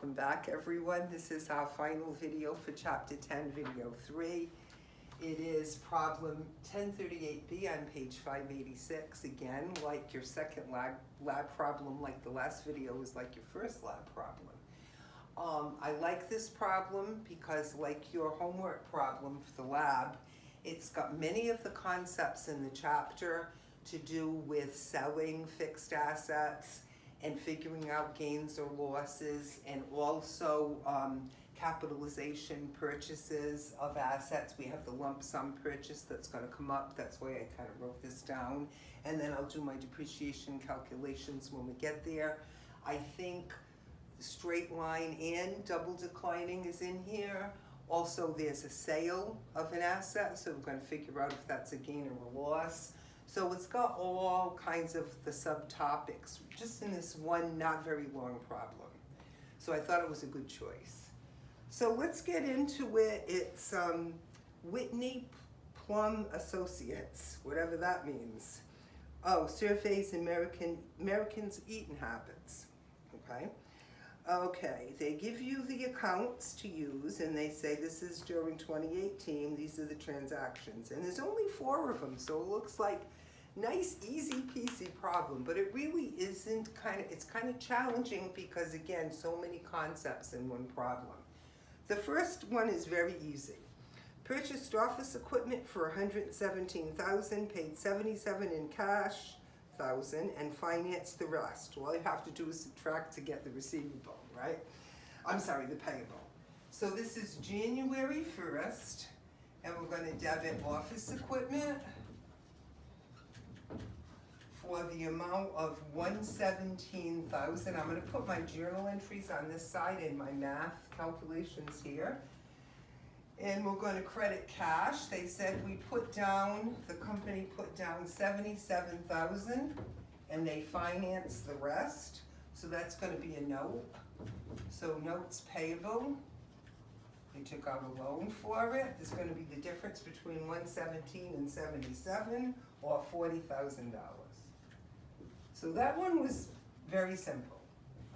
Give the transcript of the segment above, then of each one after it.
Welcome back, everyone. This is our final video for Chapter 10, Video 3. It is problem 1038B on page 586. Again, like your second lab problem, like the last video was like your first lab problem. I like this problem because, like your homework problem for the lab, it's got many of the concepts in the chapter to do with selling fixed assets and figuring out gains or losses, and also capitalization purchases of assets. We have the lump sum purchase that's going to come up. That's why I kind of wrote this down. And then I'll do my depreciation calculations when we get there. I think straight line and double declining is in here. Also, there's a sale of an asset, so we're going to figure out if that's a gain or a loss. So it's got all kinds of the subtopics just in this one not very long problem. So I thought it was a good choice. So let's get into it. It's Whitney Plum Associates, whatever that means. Oh, surveys Americans' eating habits, okay? Okay, they give you the accounts to use and they say this is during 2018, these are the transactions. And there's only 4 of them, so it looks like nice, easy peasy problem, but it really isn't. It's kind of challenging because, again, so many concepts in one problem. The first one is very easy. Purchased office equipment for $117,000, paid $77,000 in cash, and financed the rest. All you have to do is subtract to get the receivable, right? I'm sorry, the payable. So this is January 1st, and we're going to debit office equipment for the amount of $117,000. I'm going to put my journal entries on this side and my math calculations here. And we're going to credit cash. They said the company put down $77,000 and they financed the rest. So that's going to be a note. So notes payable. They took out a loan for it. There's going to be the difference between 117 and 77, or $40,000. So that one was very simple,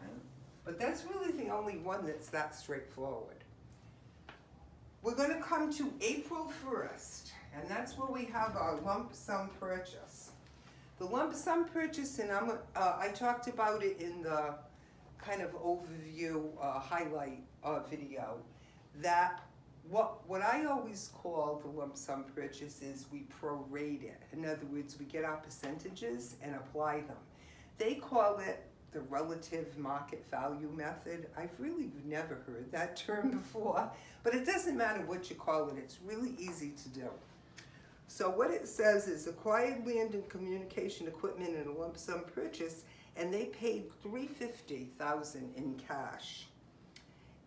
right? But that's really the only one that's that straightforward. We're going to come to April 1st, and that's where we have our lump sum purchase. The lump sum purchase, and I talked about it in the kind of overview highlight video, that what I always call the lump sum purchase is we prorate it. In other words, we get our percentages and apply them. They call it the relative market value method. I've really never heard that term before, but it doesn't matter what you call it. It's really easy to do. So what it says is acquired land and communication equipment in a lump sum purchase, and they paid $350,000 in cash.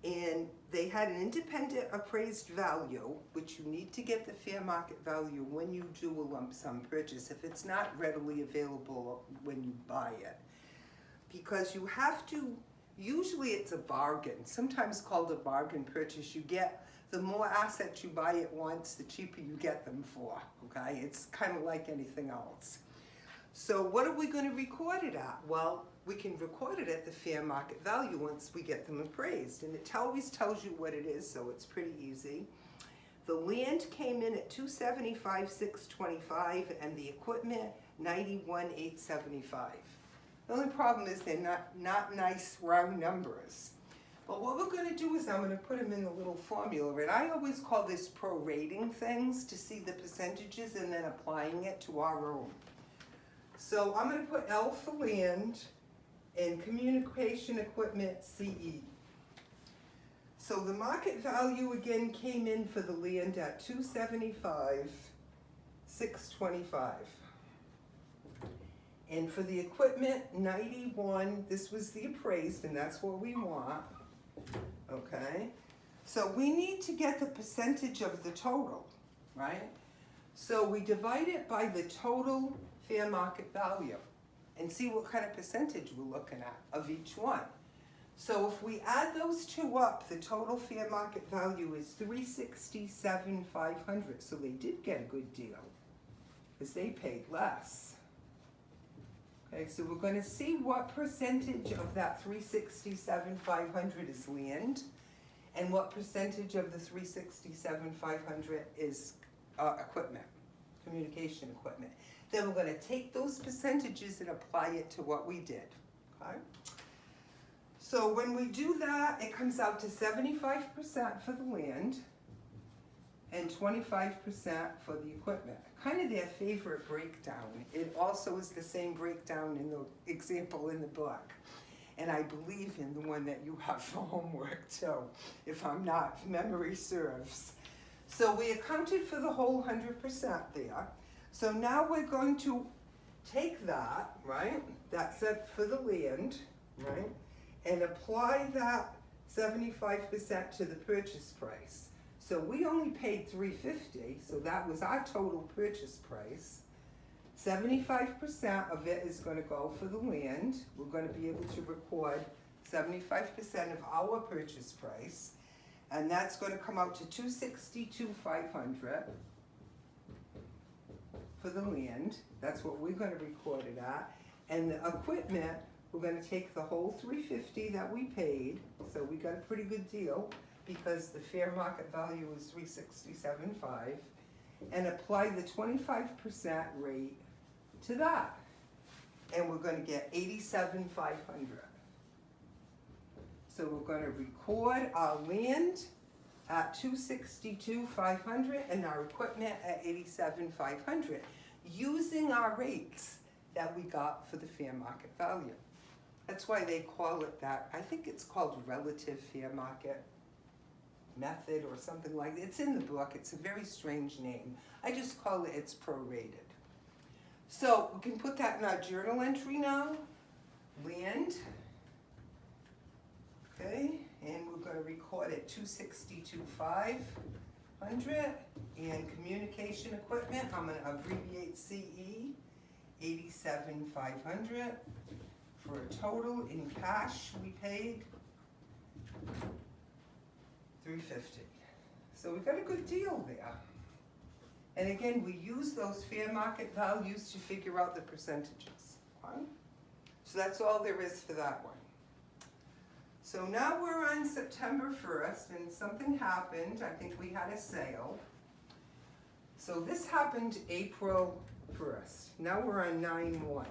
And they had an independent appraised value, which you need to get the fair market value when you do a lump sum purchase, if it's not readily available when you buy it. Because you have to, usually it's a bargain, sometimes called a bargain purchase. You get, the more assets you buy at once, the cheaper you get them for, okay? It's kind of like anything else. So what are we going to record it at? Well, we can record it at the fair market value once we get them appraised. And it always tells you what it is, so it's pretty easy. The land came in at $275,625 and the equipment $91,875. The only problem is they're not nice round numbers. But what we're going to do is I'm going to put them in the little formula. And I always call this prorating things to see the percentages and then applying it to our own. So I'm going to put L for land and communication equipment CE. So the market value again came in for the land at $275,625. And for the equipment, 91, this was the appraised, and that's what we want, okay? So we need to get the percentage of the total, right? So we divide it by the total fair market value and see what kind of percentage we're looking at of each one. So if we add those two up, the total fair market value is $367,500. So they did get a good deal because they paid less. Okay, so we're gonna see what percentage of that 367,500 is land, and what percentage of the 367,500 is equipment, communication equipment. Then we're gonna take those percentages and apply it to what we did, okay? So when we do that, it comes out to 75% for the land and 25% for the equipment. Kind of their favorite breakdown. It also is the same breakdown in the example in the book. And I believe in the one that you have for homework too, if I'm not, if memory serves. So we accounted for the whole 100% there. So now we're going to take that, right, that's it for the land, right, and apply that 75% to the purchase price. So we only paid $350, so that was our total purchase price. 75% of it is going to go for the land. We're going to be able to record 75% of our purchase price, and that's going to come out to $262,500 for the land. That's what we're going to record it at. And the equipment, we're going to take the whole $350 that we paid, so we got a pretty good deal, because the fair market value is $367,500, and apply the 25% rate to that. And we're going to get $87,500. So we're going to record our land at $262,500 and our equipment at $87,500 using our rates that we got for the fair market value. That's why they call it that. I think it's called relative fair market method or something like that. It's in the book. It's a very strange name. I just call it it's prorated. So we can put that in our journal entry now. Land. Okay, and we're going to record it $262,500, and communication equipment, I'm going to abbreviate CE, $87,500, for a total in cash we paid $350. So we got a good deal there. And again, we use those fair market values to figure out the percentages. Okay? So that's all there is for that one. So now we're on September 1st, and something happened. I think we had a sale. So this happened April 1st. Now we're on 9/1.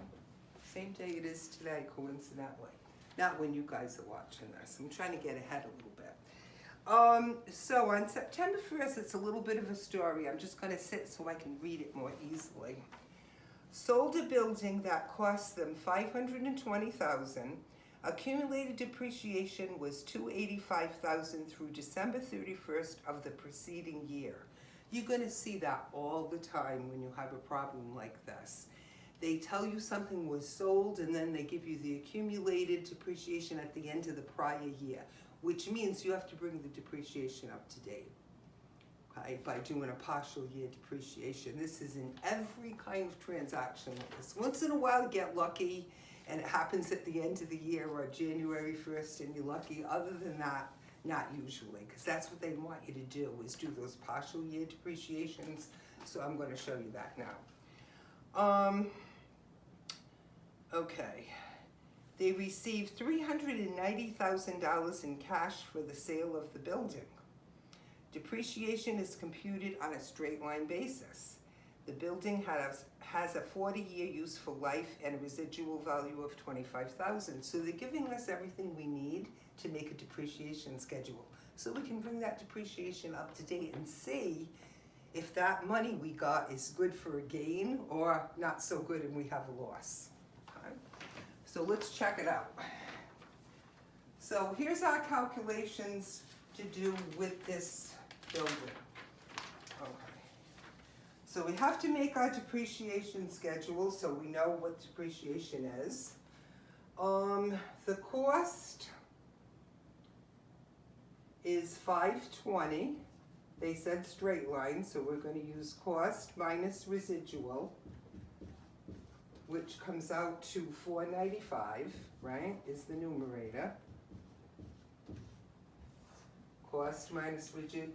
Same day it is today, coincidentally. Not when you guys are watching this. I'm trying to get ahead a little bit. So on September 1st, it's a little bit of a story. I'm just going to sit so I can read it more easily. Sold a building that cost them $520,000. Accumulated depreciation was $285,000 through December 31st of the preceding year. You're going to see that all the time when you have a problem like this. They tell you something was sold, and then they give you the accumulated depreciation at the end of the prior year, which means you have to bring the depreciation up to date, okay, by doing a partial year depreciation. This is in every kind of transaction like this. Once in a while you get lucky and it happens at the end of the year or January 1st and you're lucky. Other than that, not usually, because that's what they want you to do, is do those partial year depreciations. So I'm going to show you that now. Okay. They received $390,000 in cash for the sale of the building. Depreciation is computed on a straight line basis. The building has a 40-year useful life and a residual value of $25,000. So they're giving us everything we need to make a depreciation schedule, so we can bring that depreciation up to date and see if that money we got is good for a gain or not so good and we have a loss. Okay? So let's check it out. So here's our calculations to do with this building. Okay. So we have to make our depreciation schedule so we know what depreciation is. The cost is $520. They said straight line, so we're going to use cost minus residual, which comes out to $495, right, is the numerator. Cost minus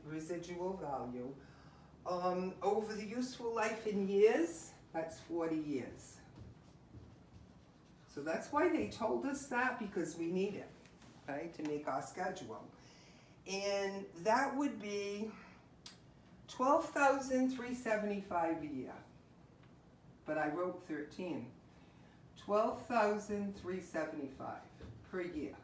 residual value. Over the useful life in years, that's 40 years. So that's why they told us that, because we need it, okay, to make our schedule. And that would be $12,375 a year. But I wrote 13. $12,375 per year.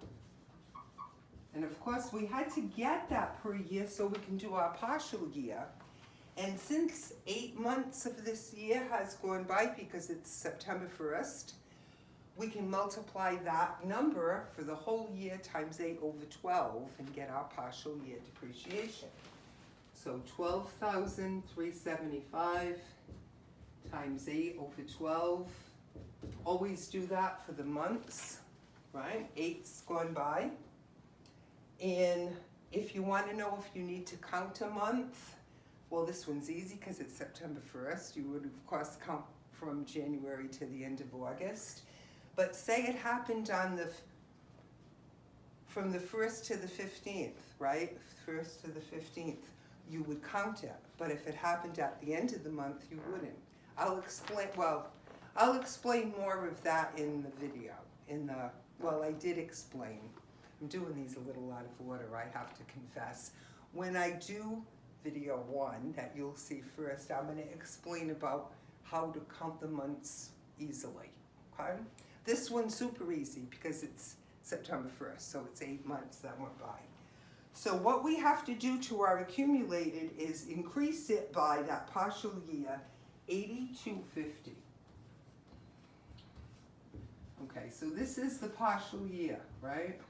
And of course, we had to get that per year so we can do our partial year. And since 8 months of this year has gone by, because it's September 1st, we can multiply that number for the whole year times 8 over 12 and get our partial year depreciation. So 12,375 times 8 over 12. Always do that for the months, right? 8's gone by. And if you want to know if you need to count a month, well, this one's easy because it's September 1st. You would, of course, count from January to the end of August. But say it happened on from the 1st to the 15th, right? 1st to the 15th, you would count it. But if it happened at the end of the month, you wouldn't. I'll explain more of that in the video. I did explain. I'm doing these a little out of order, I have to confess. When I do video 1 that you'll see first, I'm going to explain about how to count the months easily, okay? This one's super easy because it's September 1st, so it's 8 months that went by. So what we have to do to our accumulated is increase it by that partial year, 8250. Okay, so this is the partial year, right?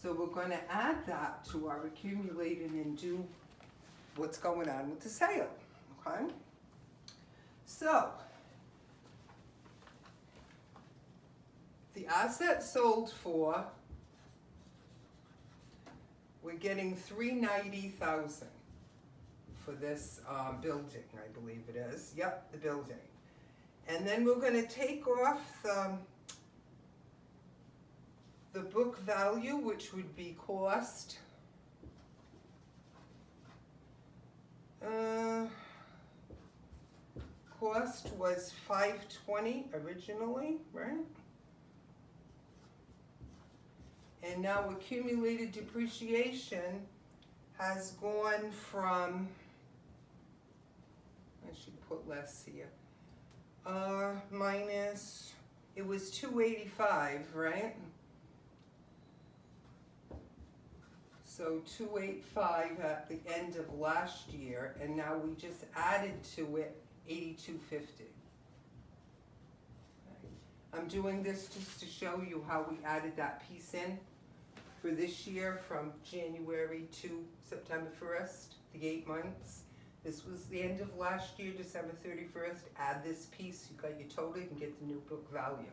So we're going to add that to our accumulated and do what's going on with the sale, okay? So, the asset sold for, we're getting $390,000 for this building, I believe it is. Yep, the building. And then we're going to take off the book value, which would be cost. Cost was $520 originally, right? And now accumulated depreciation has gone from, I should put less here, minus, it was $285, right? So $285 at the end of last year, and now we just added to it $82.50. I'm doing this just to show you how we added that piece in for this year from January to September 1st, the 8 months. This was the end of last year, December 31st. Add this piece, you got your total, you can get the new book value.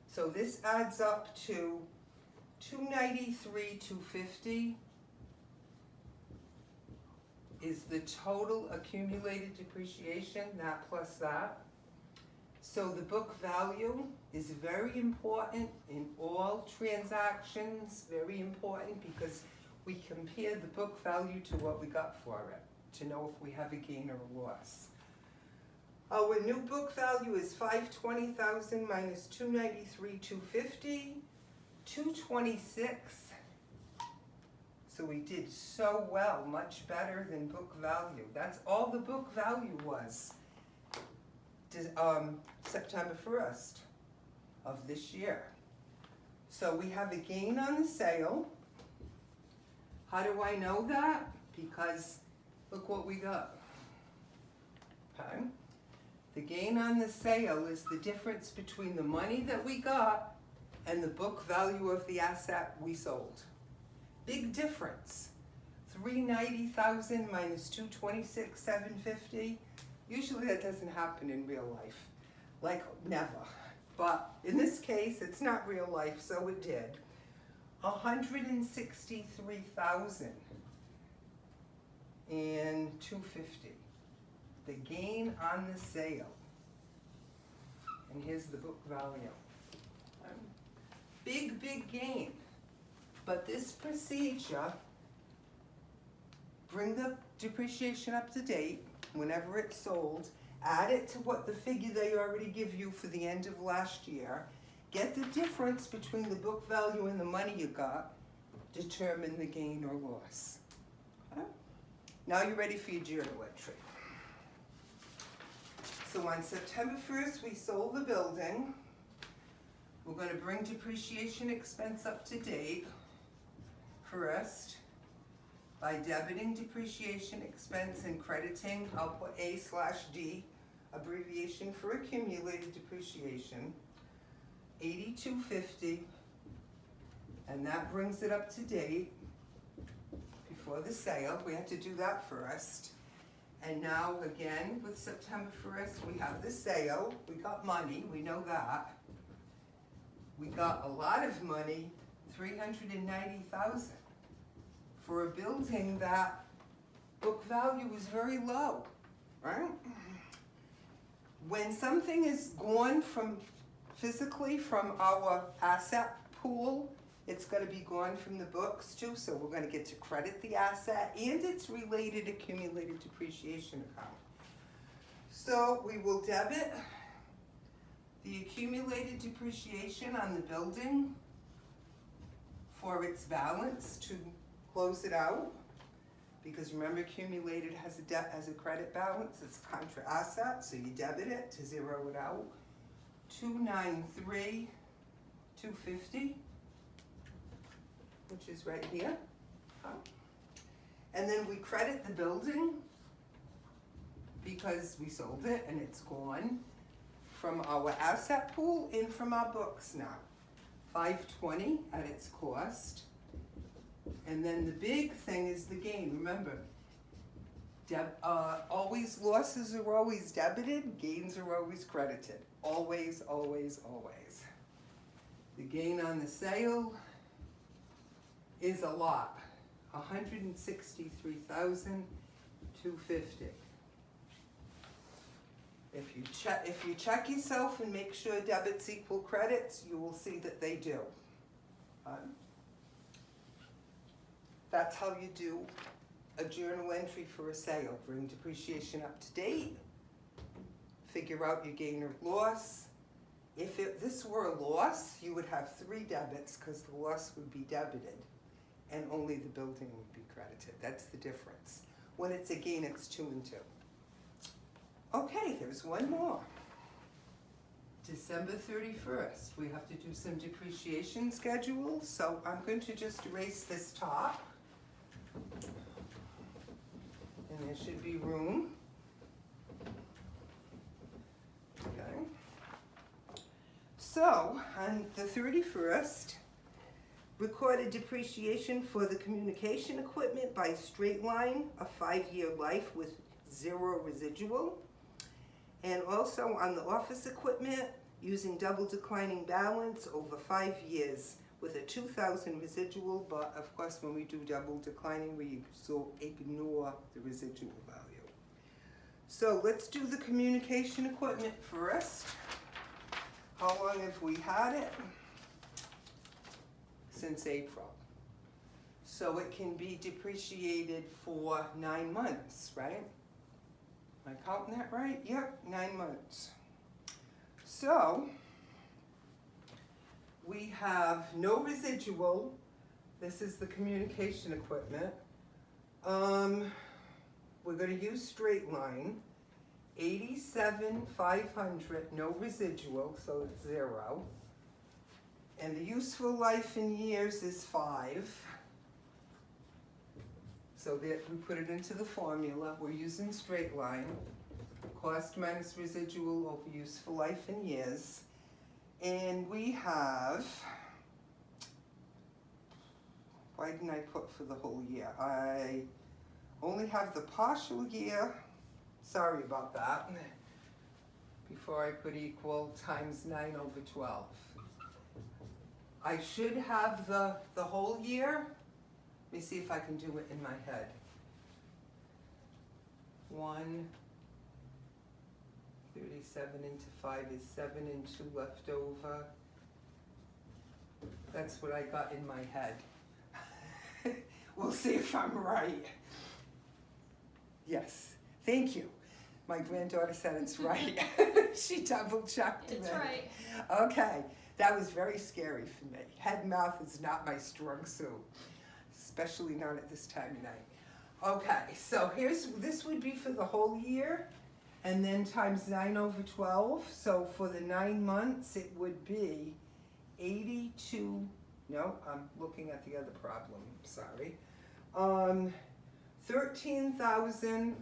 So this adds up to $293,250 is the total accumulated depreciation, that plus that. So the book value is very important in all transactions, very important because we compare the book value to what we got for it to know if we have a gain or a loss. Our new book value is $520,000 minus $293,250, $226. So we did so well, much better than book value. That's all the book value was. September 1st of this year. So we have a gain on the sale. How do I know that? Because look what we got. Okay. The gain on the sale is the difference between the money that we got and the book value of the asset we sold. Big difference. $390,000 minus $226,750. Usually that doesn't happen in real life, like never. But in this case, it's not real life, so it did. $163,000 and $250. The gain on the sale. And here's the book value. Big, big gain. But this procedure, bring the depreciation up to date whenever it's sold, add it to what the figure they already give you for the end of last year, get the difference between the book value and the money you got, determine the gain or loss. Okay? Now you're ready for your journal entry. So on September 1st, we sold the building. We're going to bring depreciation expense up to date first by debiting depreciation expense and crediting, I'll put A/D, abbreviation for accumulated depreciation, $82.50, and that brings it up to date before the sale. We have to do that first. And now again, with September 1st, we have the sale. We got money, we know that. We got a lot of money, $390,000, for a building that book value is very low, right? When something is gone from physically from our asset pool, it's going to be gone from the books too, so we're going to get to credit the asset and its related accumulated depreciation account. So we will debit the accumulated depreciation on the building for its balance to close it out, because remember, accumulated has a credit balance, it's a contra asset, so you debit it to zero it out. $293,250, which is right here. And then we credit the building because we sold it and it's gone from our asset pool and from our books now. $520 at its cost. And then the big thing is the gain. Remember, always losses are always debited, gains are always credited. Always, always, always. The gain on the sale is a lot, $163,250. If you check yourself and make sure debits equal credits, you will see that they do. That's how you do a journal entry for a sale. Bring depreciation up to date, figure out your gain or loss. If this were a loss, you would have 3 debits because the loss would be debited and only the building would be credited. That's the difference. When it's a gain, it's 2 and 2. Okay, there's one more. December 31st, we have to do some depreciation schedule, so I'm going to just erase this top. And there should be room. Okay. So, on the 31st, recorded depreciation for the communication equipment by straight line, a 5-year life with 0 residual. And also on the office equipment, using double declining balance over 5 years with a 2,000 residual, but of course when we do double declining, we ignore the residual value. So let's do the communication equipment first. How long have we had it? Since April. So it can be depreciated for 9 months, right? Am I counting that right? Yep, 9 months. So we have no residual. This is the communication equipment. We're going to use straight line. 87,500, no residual, so it's 0. And the useful life in years is 5. So that we put it into the formula. We're using straight line. Cost minus residual over useful life in years. And we have, why didn't I put for the whole year? I only have the partial year. Sorry about that. Before I put equal times 9 over 12. I should have the whole year. Let me see if I can do it in my head. 137 into 5 is 7 and 2 left over. That's what I got in my head. We'll see if I'm right. Yes, thank you. My granddaughter said it's right. She double checked me. It's right. Okay, That was very scary for me. Head math is not my strong suit, especially not at this time of night. Okay, so this would be for the whole year, and then times 9/12. So for the 9 months, it would be 82. No, I'm looking at the other problem. Sorry. 13,000.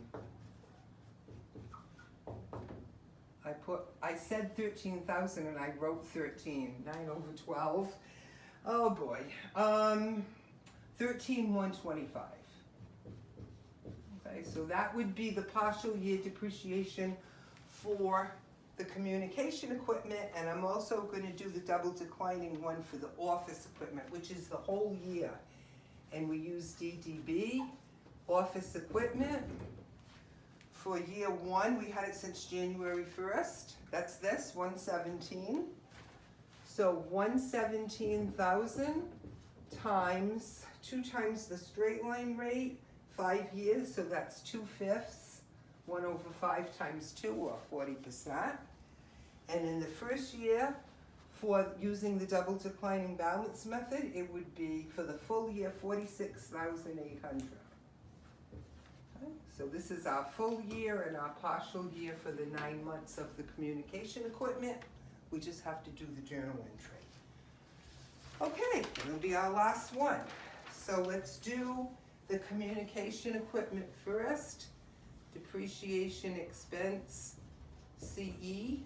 I said 13,000 and I wrote 13. 9/12. Oh boy. 13,125. Okay, so that would be the partial year depreciation for the communication equipment, and I'm also going to do the double declining one for the office equipment, which is the whole year. And we use DDB, office equipment. For year one, we had it since January 1st. That's this, 117. So 117,000 times 2 times the straight line rate, 5 years, so that's 2/5. 1/5 times 2, or 40%. And in the first year, for using the double declining balance method, it would be for the full year 46,800. Okay, so this is our full year and our partial year for the 9 months of the communication equipment. We just have to do the journal entry. Okay, it'll be our last one. So let's do the communication equipment first. Depreciation expense, CE,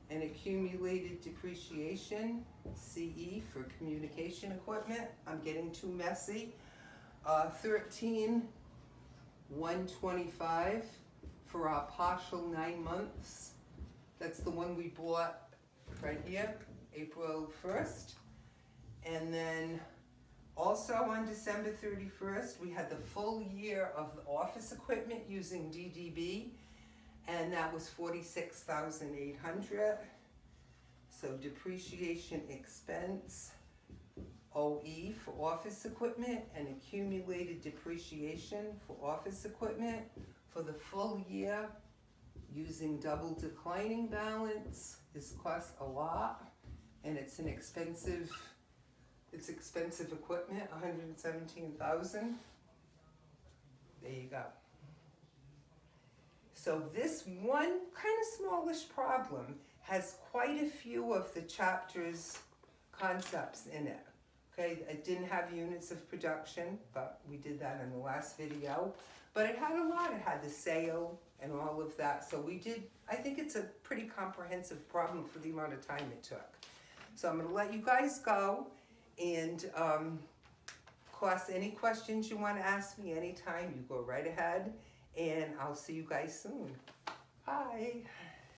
and accumulated depreciation, CE, for communication equipment. I'm getting too messy. 13,125 for our partial 9 months. That's the one we bought right here, April 1st. And then also on December 31st, we had the full year of the office equipment using DDB, and that was 46,800. So depreciation expense, OE, for office equipment, and accumulated depreciation for office equipment for the full year using double declining balance. This costs a lot, and it's expensive equipment, 117,000. There you go. So this one kind of smallish problem has quite a few of the chapter's concepts in it. Okay, it didn't have units of production, but we did that in the last video. But it had a lot. It had the sale and all of that. So I think it's a pretty comprehensive problem for the amount of time it took. So I'm gonna let you guys go. And of course, any questions you want to ask me anytime, you go right ahead. And I'll see you guys soon. Bye.